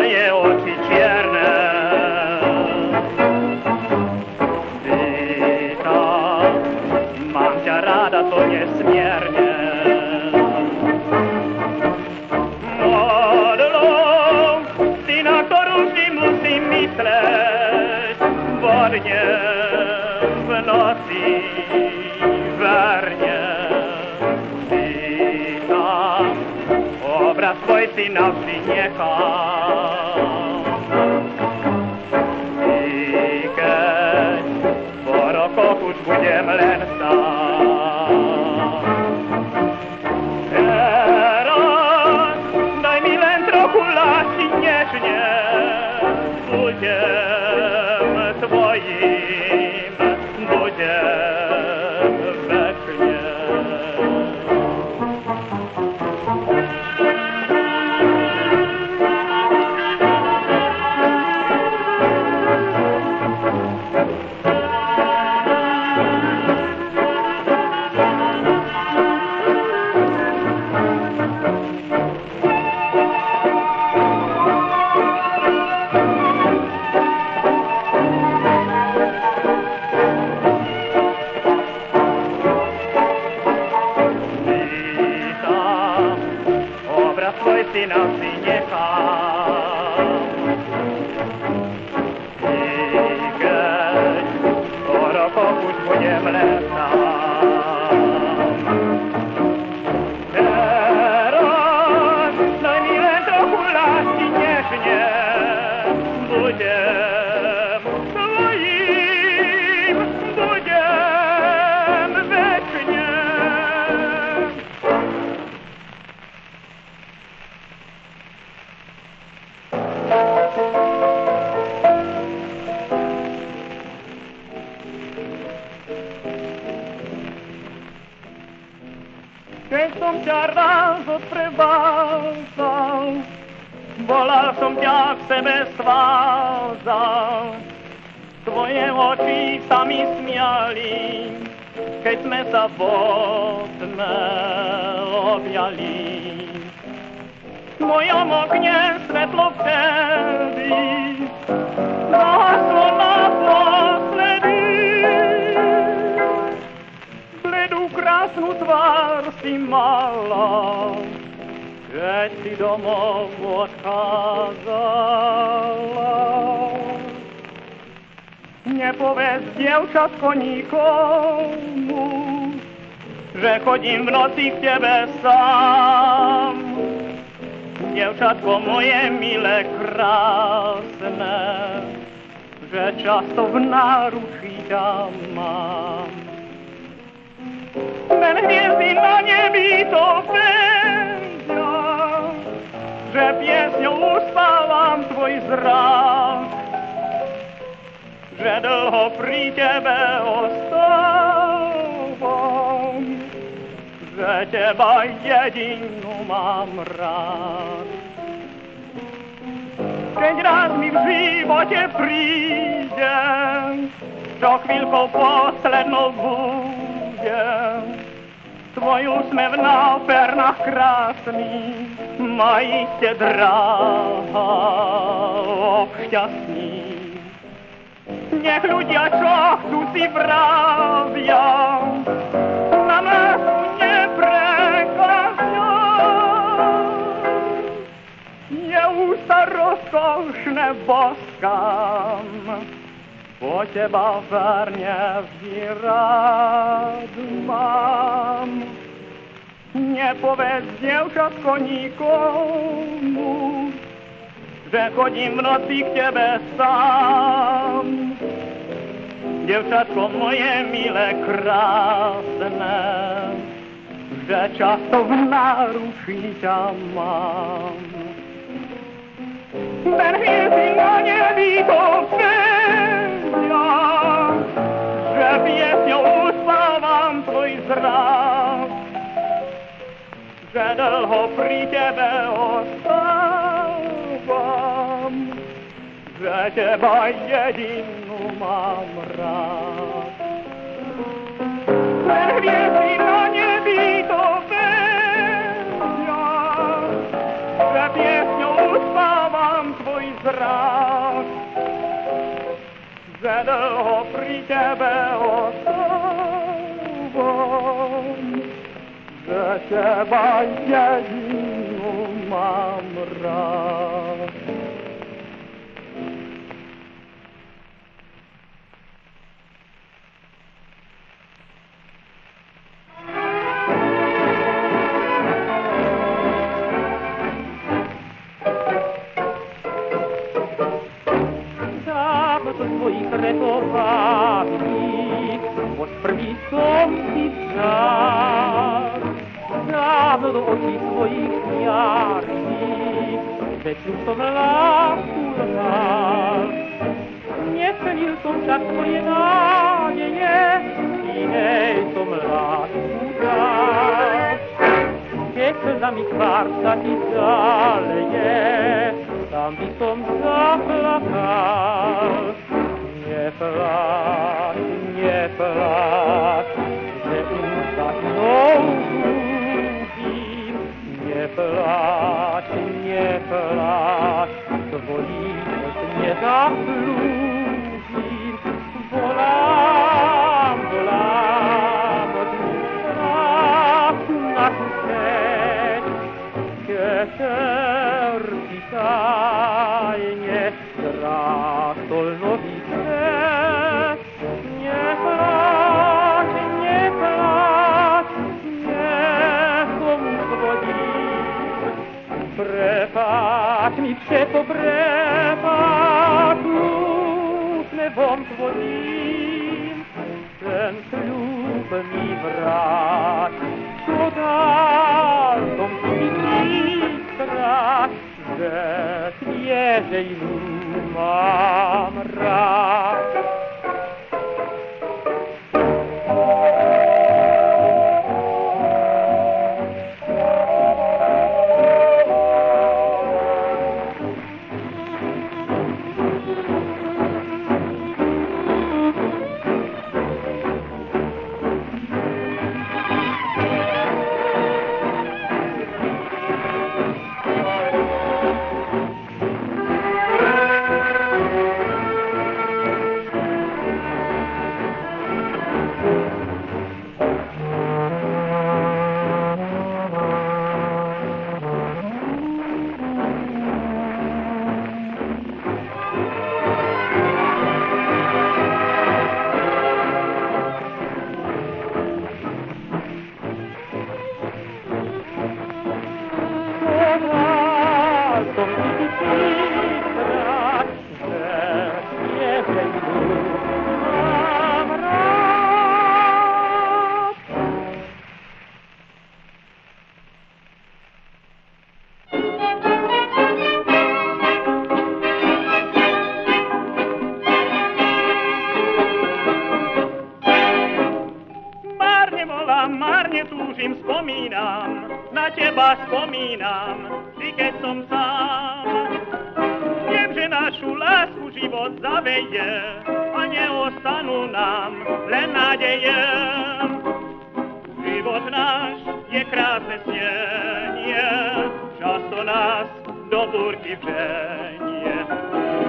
twoje oczy cierne. Witam, mam cię rada, to niesmiernie. Modlą, ty na to różni musi myśleć, wodnie, w nocy, wernie. Witam, obraz twój syna przyniecha. I keď po rokoch už budem len sám. Teraz daj mi len trochu lásky nežne, budem tvojím, budem večne. Tvoj syna přinechám. I keď po rokoch už budem len sám. Teraz daj mi len trochu lásky nežne, budem tvojím, budem večne. Keď som ťa raz odprevádzal, volal som ťa k sebe svázal. Tvoje oči sa mi smiali, keď sme sa v tme objali. V mojom okne svetlo vtedy zahaslo naposledy. Bledú krásnu tvár si mala, keď si domov odchádzala. Nepovedz, dievčatko, nikomu, že chodím v noci k tebe sám. Dievčatko moje milé, krásne, že často v náručí ťa mám. Len hviezdy na nebi to vedia, že piesňou uspávam tvoj zrak, že dlho pri tebe ostávam, že teba jedinú mám rád. Keď raz mi v živote príde, čo chvíľkou poslednou bude, tvoj úsmev na pernách krásny ma iste dráha obšťastní. Nech ľudia, čo chcú, si vravia, na mňa neprekazňa. Je ústa rozkošné boskám, po teba verne vždy rád mám. Nepovedz, dievčatko, nikomu, že chodím v noci k tebe sám. Dievčatko moje milé, krásne, že často v náručí ťa mám. Len hviezdy na nebi to vedia, že piesňou uspávam tvoj zrak, že dlho pri tebe ostávam, že teba jedinú mám rád. Len hviezdy na nebi to vedia, že piesňou uspávam tvoj zrak, že dlho pri tebe ostávam, že teba jedinú mám rád. Tvojich retovaných, od prvý som ti vzal. Dávno do očí tvojich jarých, väčšiu som lásku dal. Nesplnil som však tvoje nádeje, inej som lásku dal. Keď za mi tvár sa ti zaleje, tam by som zaplakal. Neplać, neplać, że ustać znowu im. Neplać, neplać, twoich nie zasłużim. Wolam, wolam, strachu na kuszeć, serci tajnie, strach stolnowi. Prepáč mi všetko, prepáč, úsne vom tvojím, ten sľub mi vráť, čo dal som ti strach, že sviežejnú mám rád. Marne túžim, spomínam, na teba spomínam, vždy keď som sám. Viem, že našu lásku život zaveje a neostanú nám len nádeje. Život náš je krásne snenie, často nás do búrky vženie.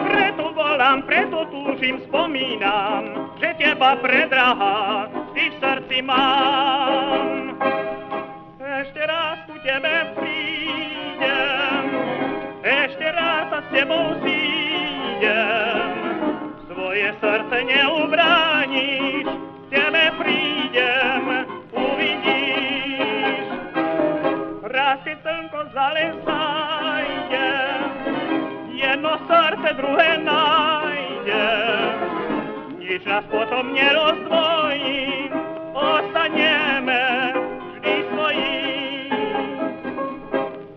Preto volám, preto túžim, spomínam, že teba predrahá vždy v srdci mám. Ešte raz ku tebe prídem, ešte raz sa s tebou zídem. Svoje srdce neubrániš, k tebe prídem, uvidíš. Raz keď slnko zalezajde, jedno srdce druhé nájde. Nič nás potom nerozdvojí, ostaneme vždy svojí.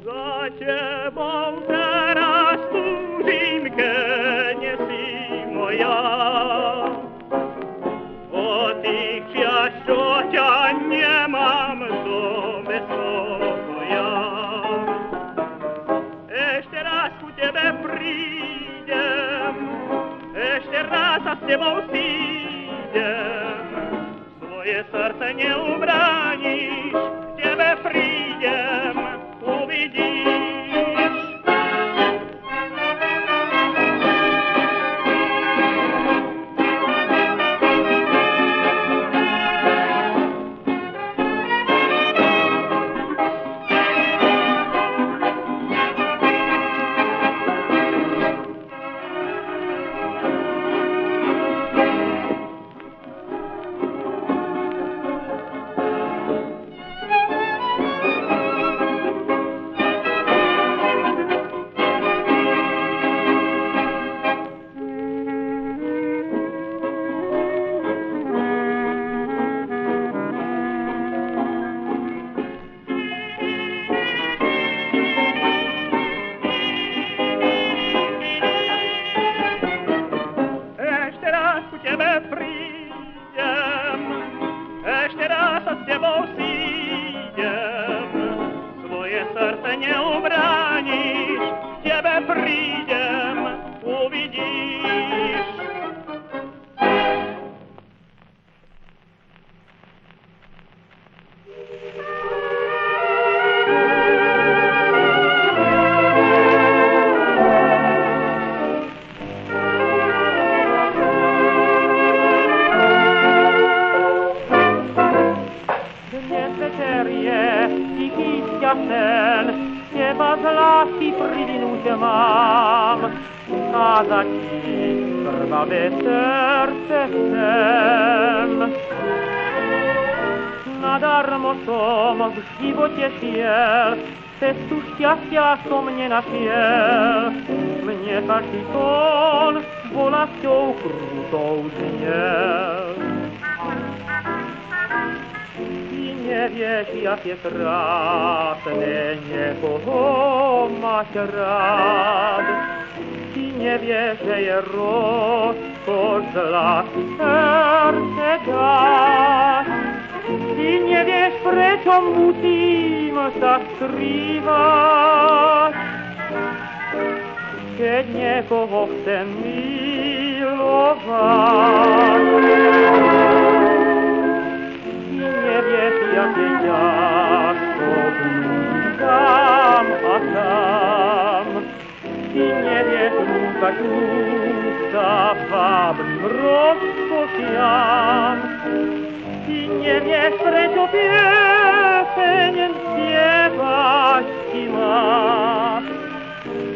Za tebou teraz túžim, keď nie si moja. O tých čias, čo ťa nemám, som bez pokoja. Ešte raz ku tebe prídem, ešte raz sa s tebou zídem. Svoje srdce neubrániš, k tebe prídem, uvidíš. prídem, uvidíš. Teba z lásky privinúť mám, kázať ti krvavé srdce chcem. Nadarmo som v živote šiel, cestu šťastia som nenašiel. Mne každý tón bolesťou krutou zniel. Nevieš, jak je krásne niekoho mať rád. Ty nevieš, že je rozkoš z lásky srdce dať. Ty nevieš, prečo musím sa skrývať. Keď niekoho chcem milovať. Nevieš, jak je ťažko blúdiť sám a sám. Ty nevieš rúkať ústa vábnym rozkošiam. Ty nevieš, prečo pieseň spievať ti máš.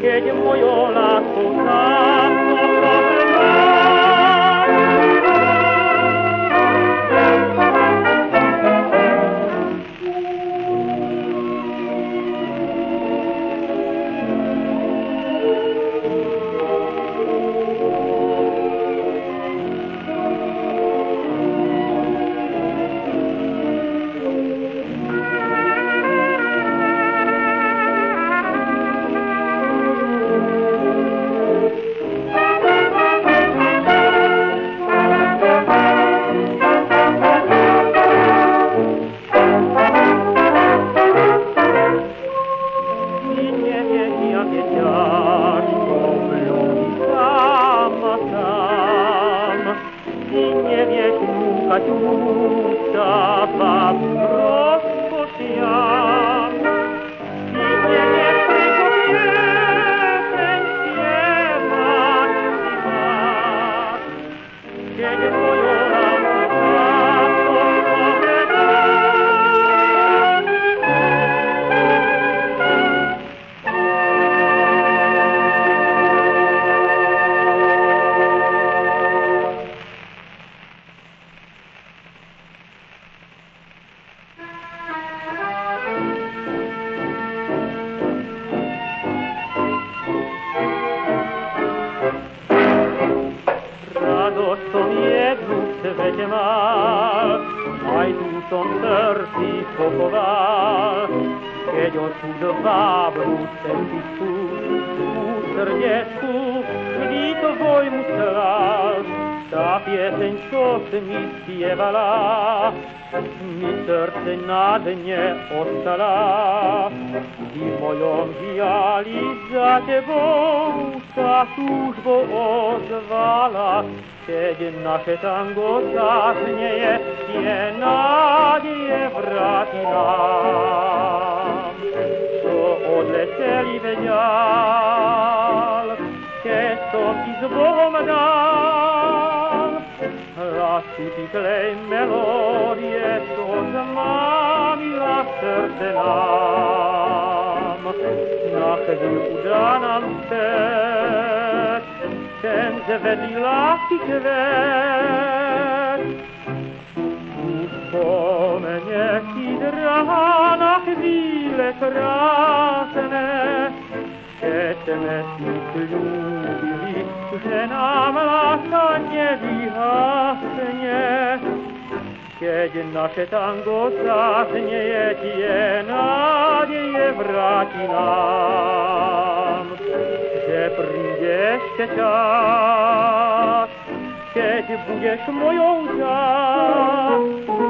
Keď mojou láskou sám som mi srdce na dne ostala. Ty v mojom žiali za tebou sa túžbou ozvala. Keď naše tango zaznieje, tie nádeje vráti nám. Čo odleteli vedial, keď som ti s Bohom dal. Lásku tiklej melódie, čo zmámila srdce nám. Na chvíľku dá nám späť ten zvedlý lásky kvet. Uspomene ti, drahá, na chvíle krásne, keď sme si ľúbili, že nám láska nevyhasne. Keď naše tango zaznieje, tie nádeje vráti nám. Že príde ešte čas, keď budeš mojou časťou.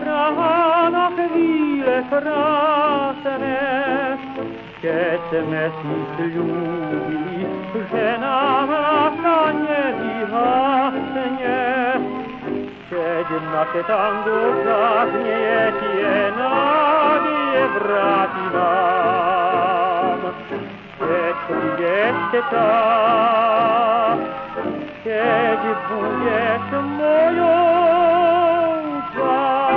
Praha na chvíle krásne, keď sme si sľúbili, že nám láska nevyhasne. Keď naše tango zaznie, tie nádej vráti nám. Keď príde ešte čas, keď budeš mojou čas.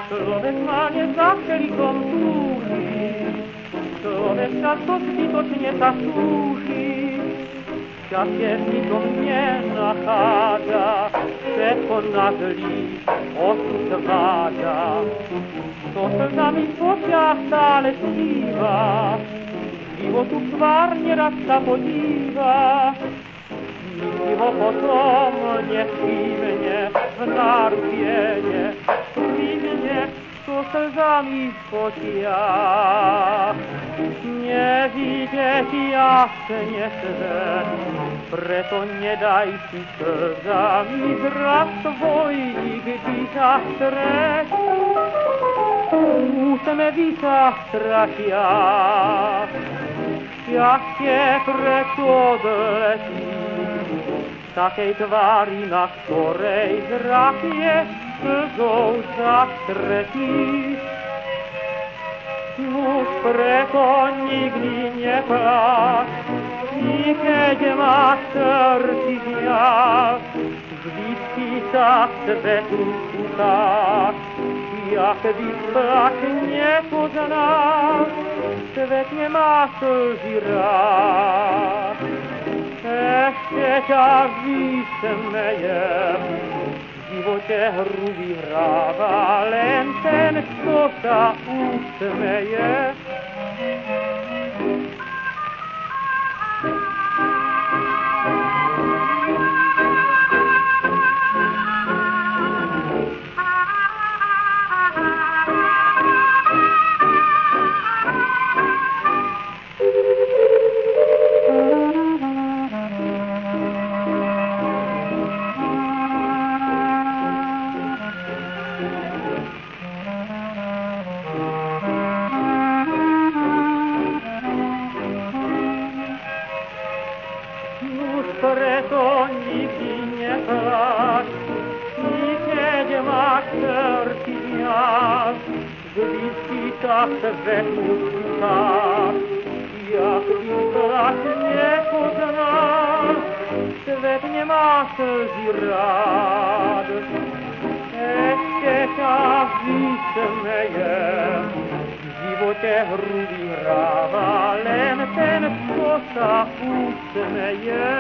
Človek má nezachelikom túži, človek často zbytočne sa súži, šťastie v nikom nenachádza, všetko na zlý osud vádza. To slzami v očiach stále sníva, životu tvár nerad sa podíva. Nikdy ho potom nevšimne, v náručiene skryvne, to slzami v očiach. Nevidieť jasne svet, preto nedaj si slzami zrak tvoj nikdy zastreť. Úsmevy sa strašia, šťastie preč odletí, takej tvári, na ktorej zrak je slzou zastretý. Nuž preto nikdy nepláč, i keď máš srdci žiaľ, vždycky sa svetu ukáž, jak vysplať nepoznáš, svet nemá slzy rád. Ešte ťa vysmejem, v živote hru vyhráva len ten, kto sa usmeje. Preto nikdy nepláč, i keď máš srdci viac, vždycky sa svetu ukáž, jak vysplať nepoznáš, svet nemá slzy rád. Ešte ťa vysmejem, v živote hru vyhráva len ten, kto sa usmeje.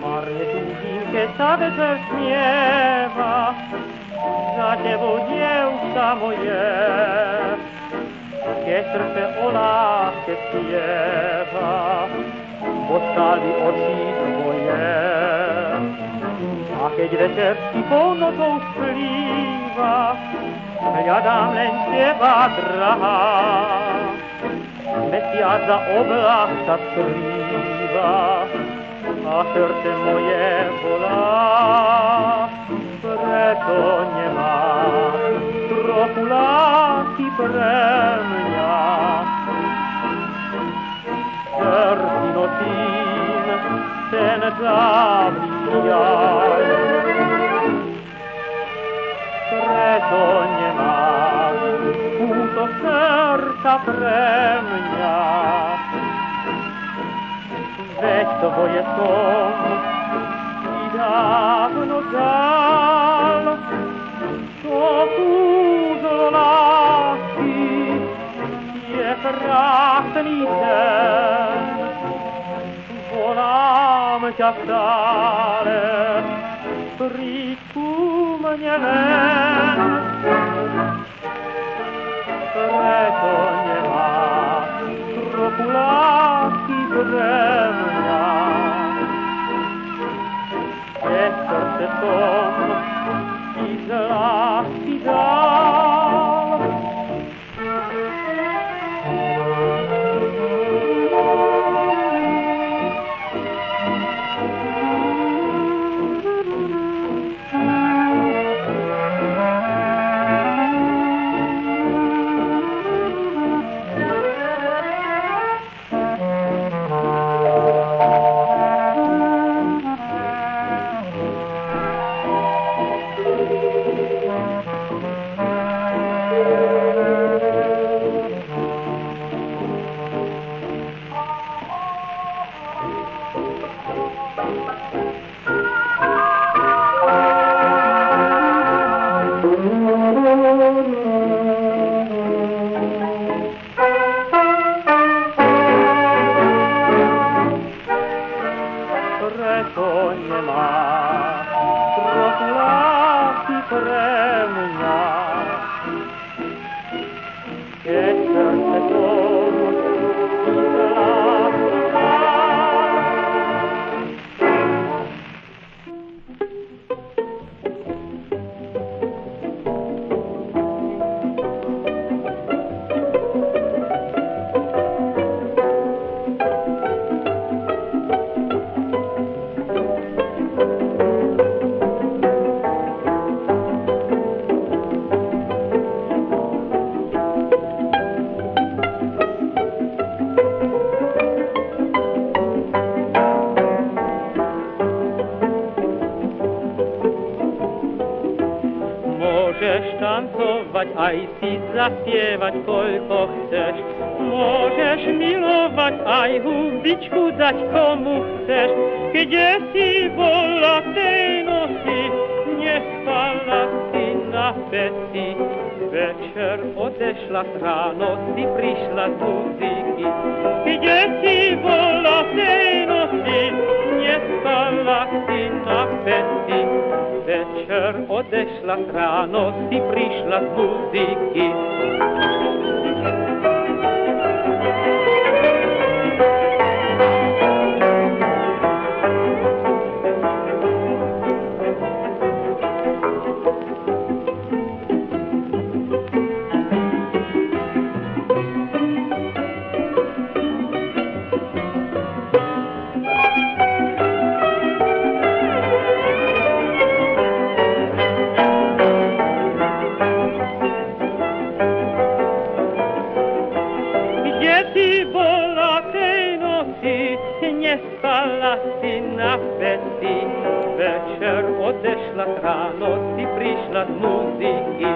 Marne túžim, keď sa večer smieva, za tebou, dievča moje, keď srdce o láske spieva, postali oči tvoje. A keď večer tichou nocou splýva, hľadám len teba, drahá, mesiac za oblak sa skrýva, a srdce moje volá. Preto nemáš trochu lásky pre mňa. Srdci nosím ten dávny žiaľ. Preto nemáš kúsok srdca pre mňa. Veď tvoje som ti dávno dal, To kúzlo lásky je krásny ten. Volám ťa stále, príď ku mne len. Preto nemáš trochu lásky pre mňa. Keď srdce som ti z lásky dal. Preto nemáš trochu lásky pre mňa. Keď srdce som ti z lásky dal. Môžeš tancovať, aj si zaspievať, koľko chceš. Môžeš milovať, aj hubičku dať, komu chceš. Kde si bola tej noci, nespala si na peci. Večer odešla, ráno si prišla z muziky. Kde si bola tej noci, nespala si na peci. Večer odešla, ráno si prišla z muziky. Nespala si na peci, večer odešla, ráno si prišla z muziky.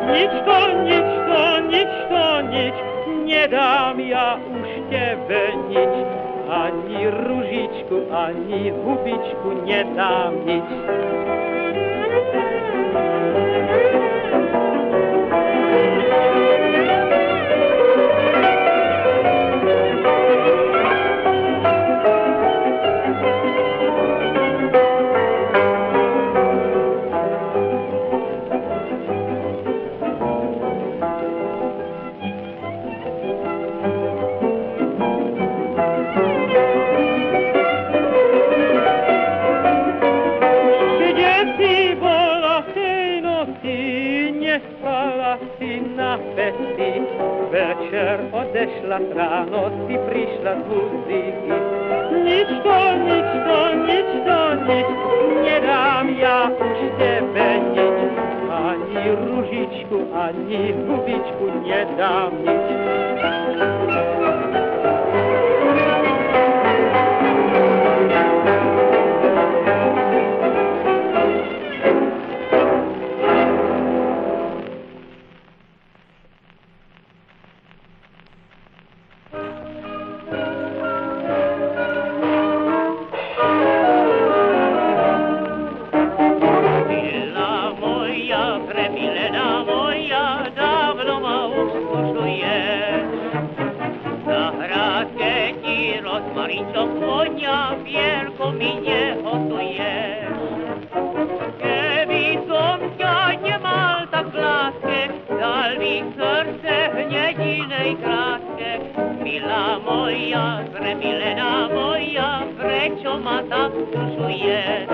Nič to, nedám ja už tebe nič, ani ružičku, ani hubičku nedám nič. Nespala si na peci, večer odešla, ráno si prišla z muziky. Nič to, nedám ja už tebe nič, ani ružičku, ani hubičku nedám nič. Premio Maričo, konia vierko mi nehotuješ. Keby som ťa nemal tak v láske, dal by srdce hnedinej kráske. Milá moja, premilená moja, prečo ma tak tužuješ?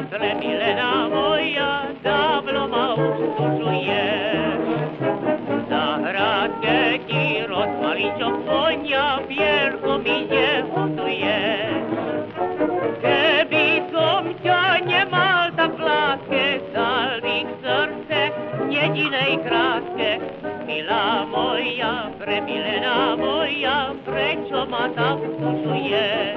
Premilená moja, dávno ma už tužuješ. Zahrádke ti rozmaličok konia, vierko mi nehotuješ. Keby som ťa nemal tak v láske, dal by k srdce jedinej kráske. Milá moja, premilená moja, prečo ma tak tužuješ?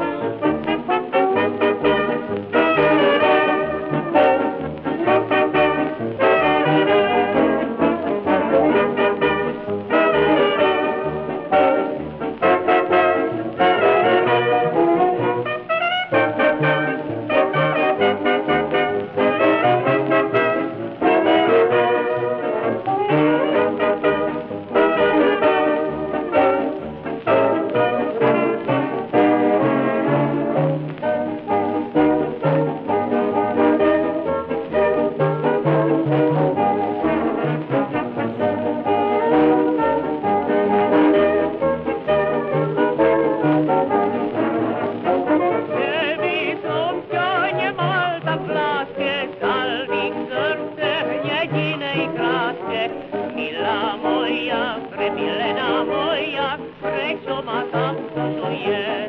Milá moja, premilená moja, prečo ma tak tužuješ?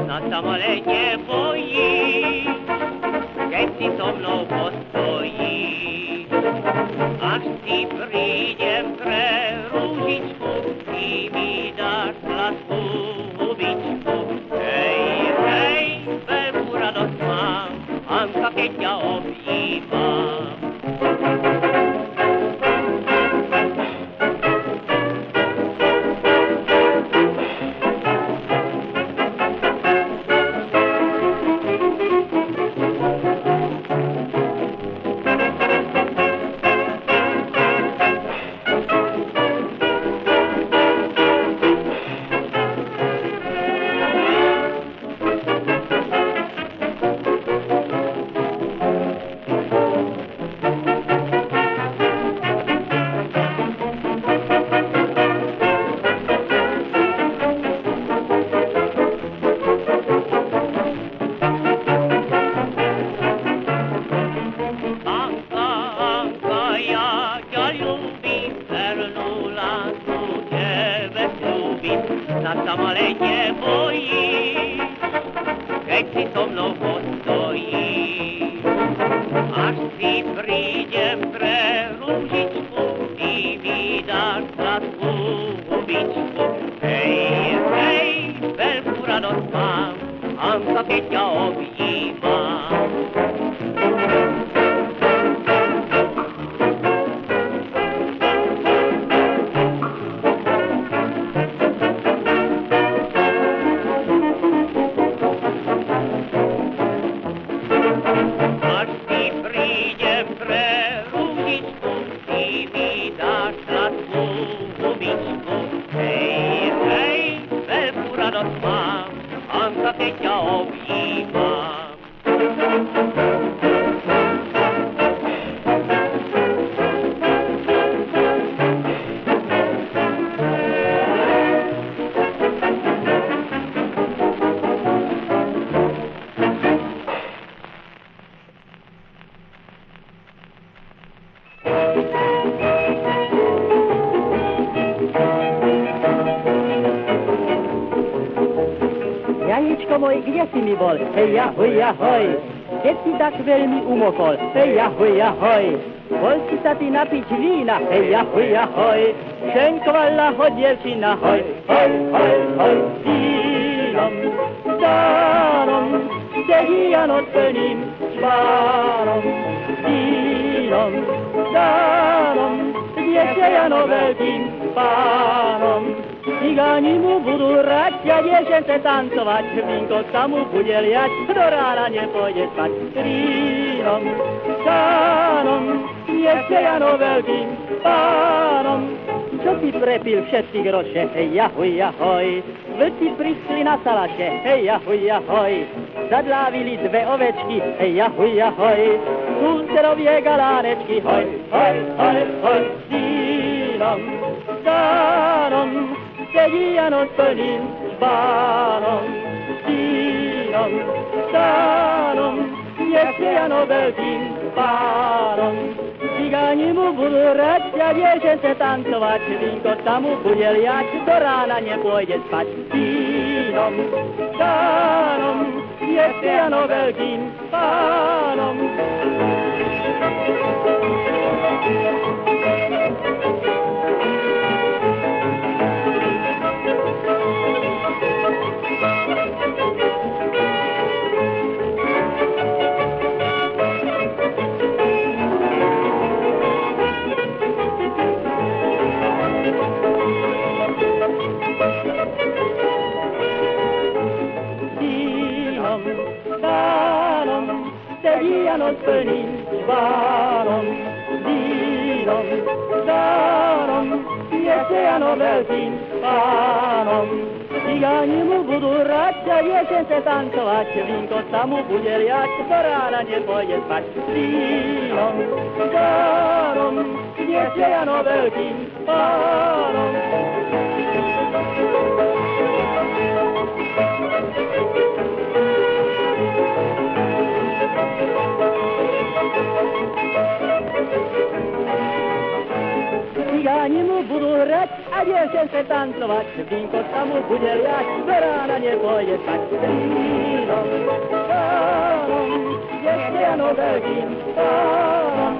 Na samole nebojí, keď si so mnou postojí. Až si prídem pre rúžičku, ty mi dáš sladkú hubičku. Hej, hej, veľkú radosť mám, Anka, keď ťa objímam. Na samole nebojí, keď si so mnou postojí. Až si prídem pre rúžičku, ty mi dáš sladkú hubičku. Hej, hej, veľkú radosť mám, Anka, keď ťa objímam. Anka, keď ťa objímam. môj, kde si mi bol? Hej, ahoj, ahoj. Keď si tak veľmi umokol, hej, ahoj, ahoj. Bol si sa ty napiť vína, hej, ahoj, ahoj. Šenkovala ho dievčina, hoj, hoj, hoj, hoj. Vínom, dánom, sedí Jano s plným čvárom. Vínom, dánom, dieťa Jano veľkým pánom. Cigáni mu budú rať, a dievčence tancovať, vínko sa mu bude liať, do rána nepôjde spať. Vínom, dánom, dieťa Jano veľkým pánom. Čo si prepil všetky groše, hej, ahoj, ahoj. Vlci prišli na salaše, hej, ahoj, ahoj. Zadlávili dve ovečky, hej, ahoj, ahoj. Sulcerovie galánečky, hoj, hoj, hoj, hoj. Vínom, dánom, sedí Jano s plným čbánom. Vínom, dánom, dieťa Jano veľkým pánom. Cigáni mu budú rať, a dievčence tancovať, vínko sa mu bude liať, do rána nepôjde spať. Vínom, dánom, dieťa Jano veľkým pánom. Jano s plným čvárom. Vínom, dárom, dieťa Jano veľkým pánom. Cigáni mu budú rať, a dievčence tancovať, vínko sa mu bude liať, do rána nepôjde spať. Vínom, dárom, dieťa Jano veľkým pánom. Cigáni mu budú hrať, a dievčence tancovať, vínko sa mu bude liať, do rána nepôjde spať. Vínom, dánom, dieťa Jano veľkým pánom.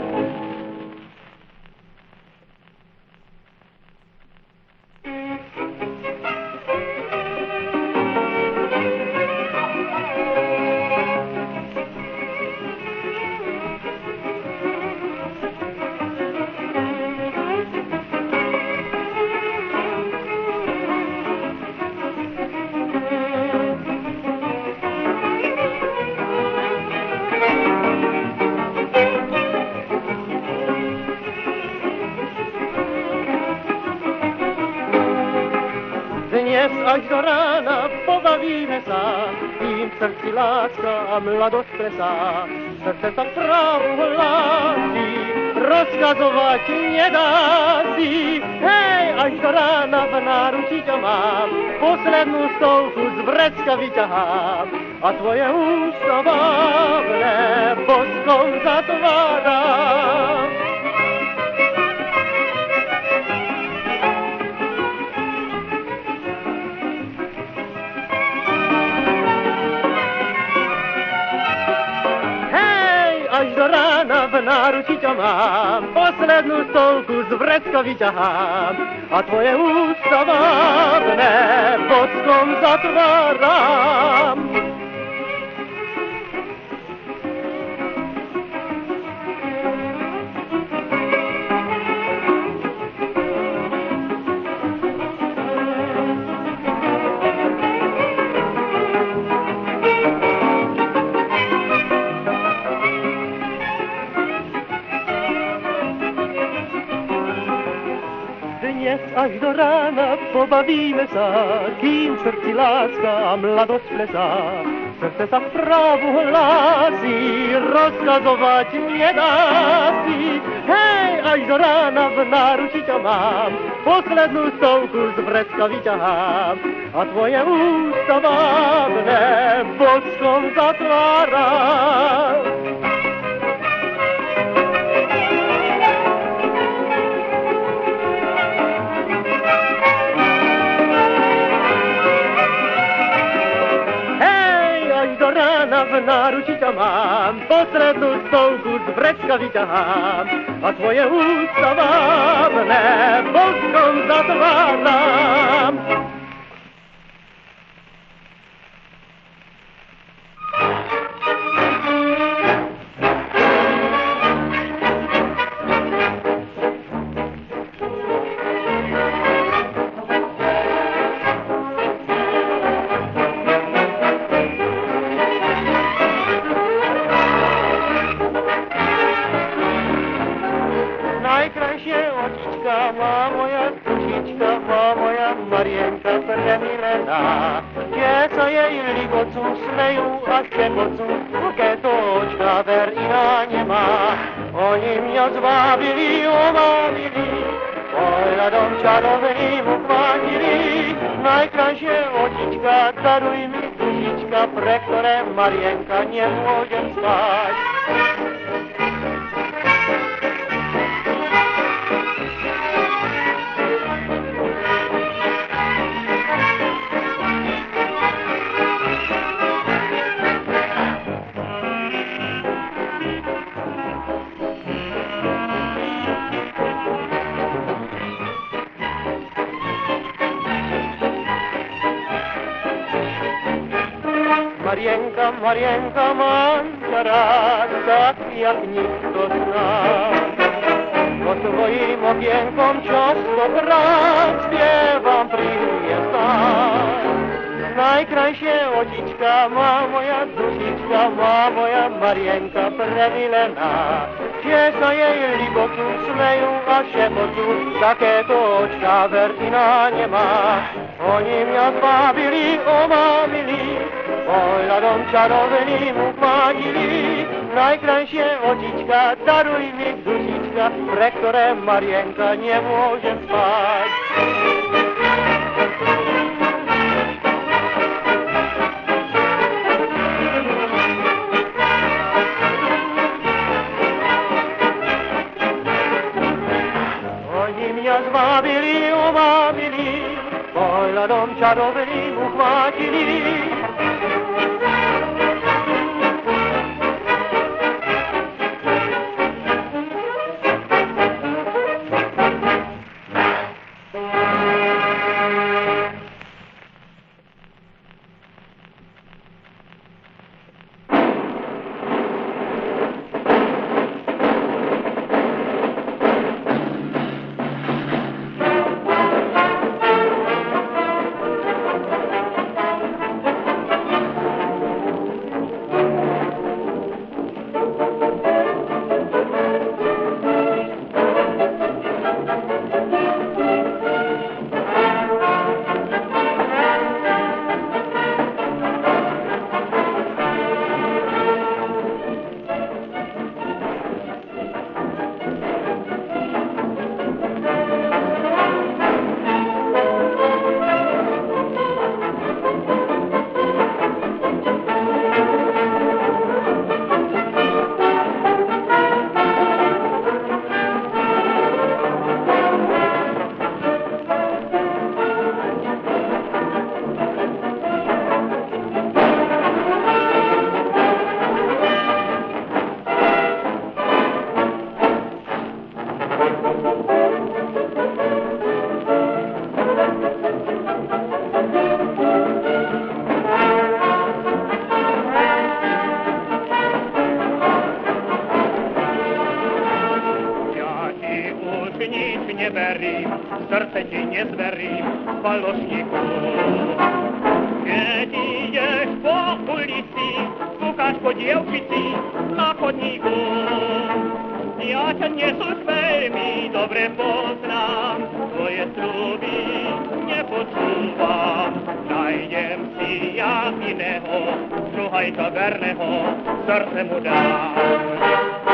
Dnes až do rána pobavíme sa, kým v srdci láska a mladosť plesá. Srdce sa právu hlási, rozkazovať nedá si. Hej, až do rána v náručí ťa mám, poslednú stovku z vrecka vyťahám. A tvoje ústa vábne boskom zatváram. Až do rána v náručí ťa mám, poslednú stovku z vrecka vyťahám. A tvoje ústa vábne boskom zatváram. Dnes až do rána pobavíme sa, kým v srdci láska a mladosť plesá. Srdce sa v právu hlási, rozkazovať nedá si. Hej, až do rána v náručí ťa mám, poslednú stovku z vrecka vyťahám. A tvoje ústa vábne boskom zatváram. tam, poslednú stovku z vrecka vyťahám a tvoje ústa vábne boskom zatváram. Najkrajšie očička má moja dušička, má moja Marienka premilená. Tie sa jej libocú smejú a šepocú, keď to očka ver iná nemá. Oni mňa zvábili, omávili, pohľadom čarovným uchvátili. Najkrajšie očička, daruj mi dušička, pre ktoré Marienka nemôžem spať. Marienka, Marienka, mám ťa rád, tak jak nikto z nás. Pod tvojím okienkom častokrát spievam pri hviazdách. Najkrajšie očička má moja dušička, má moja Marienka premilená. Tie sa jej libocú smejú a šepocú, takéto očka ver iná nemá. Oni mňa zbavili, omávili, pohľadom čarovným uchvátili. Najkrajšie očička, daruj mi dušička, pre ktoré Marienka nemôžem spať. Oni mňa zbavili, omávili, pohľadom čarovným uchvátili. neverím, srdce ti nezverím, falošníku. Keď ideš po ulici, kúkaš po dievčici na chodníku. Ja ťa nesúť veľmi dobre poznám, tvoje sľuby nepočúvam. Nájdem si ja iného, sluhajka verného, srdce mu dám.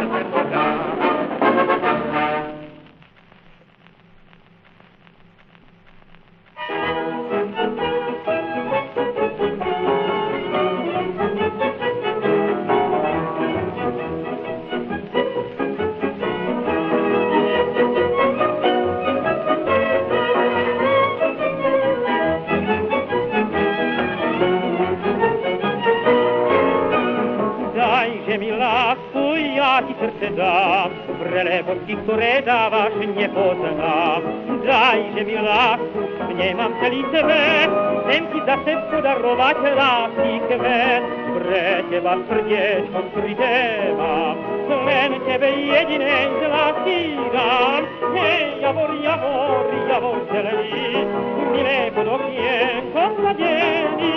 srdce podá. Dajże mi lásku, ja ti srdce dám, vrele božky, ktoré dávaš, nepoznám. Dajže mi lásku, v nej mám celý svet, chcem ti zase podarovať lásky kvet. Pre teba srdiečko skryté mám, len tebe jedinej z lásky dám. Hej, javor, javor, javor zelený, milé pod okienkom sadený.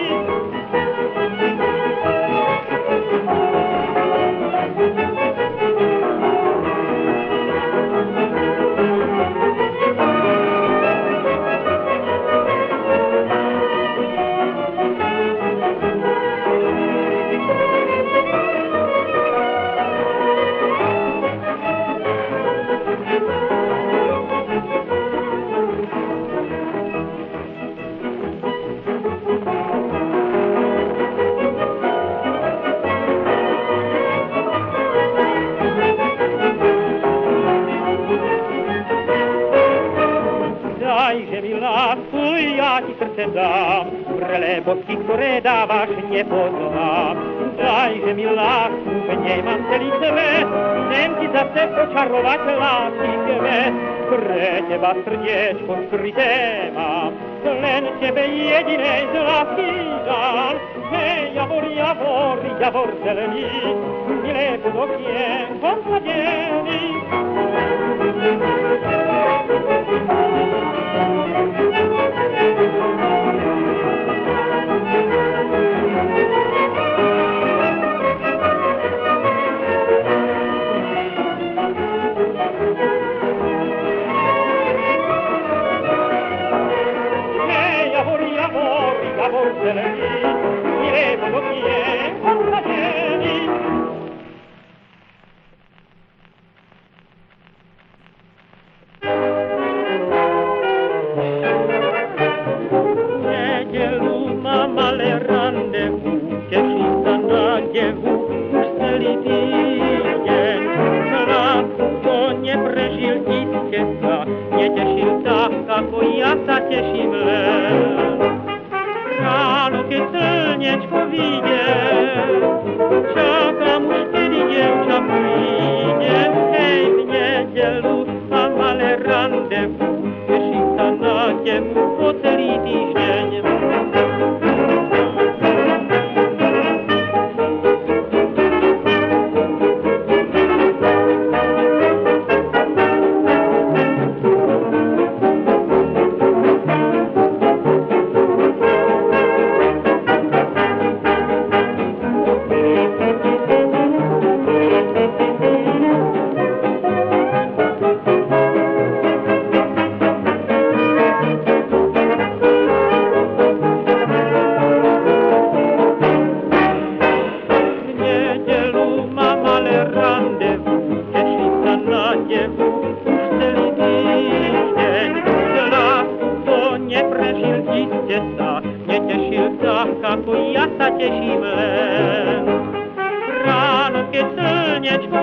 Dajže mi lásku, ja ti srdce dám, vrele božky, ktoré dávaš, nepoznám. Dajže mi lásku, v nej mám celý svet, chcem ti zase počarovať lásky kvet. Pre teba srdiečko skryté mám, len tebe jedinej z lásky dám. Hej, javor, javor, javor zelený, milé pod okienkom sadený. Javor zelený, milé pod okienkom sadený. Nedeľu mám ale randevu, teším sa na devu už celý týždeň. Lásku to neprežil iste sa, netešil tak, ako ja sa teším len. Ráno, keď slnečko vyjde, čakám už, kedy dievča príde. Hej, v nedeľu mám ale randevu, teším sa na devu po celý týždeň. Netešil tak, ako ja sa teším len. Ráno, keď slnečko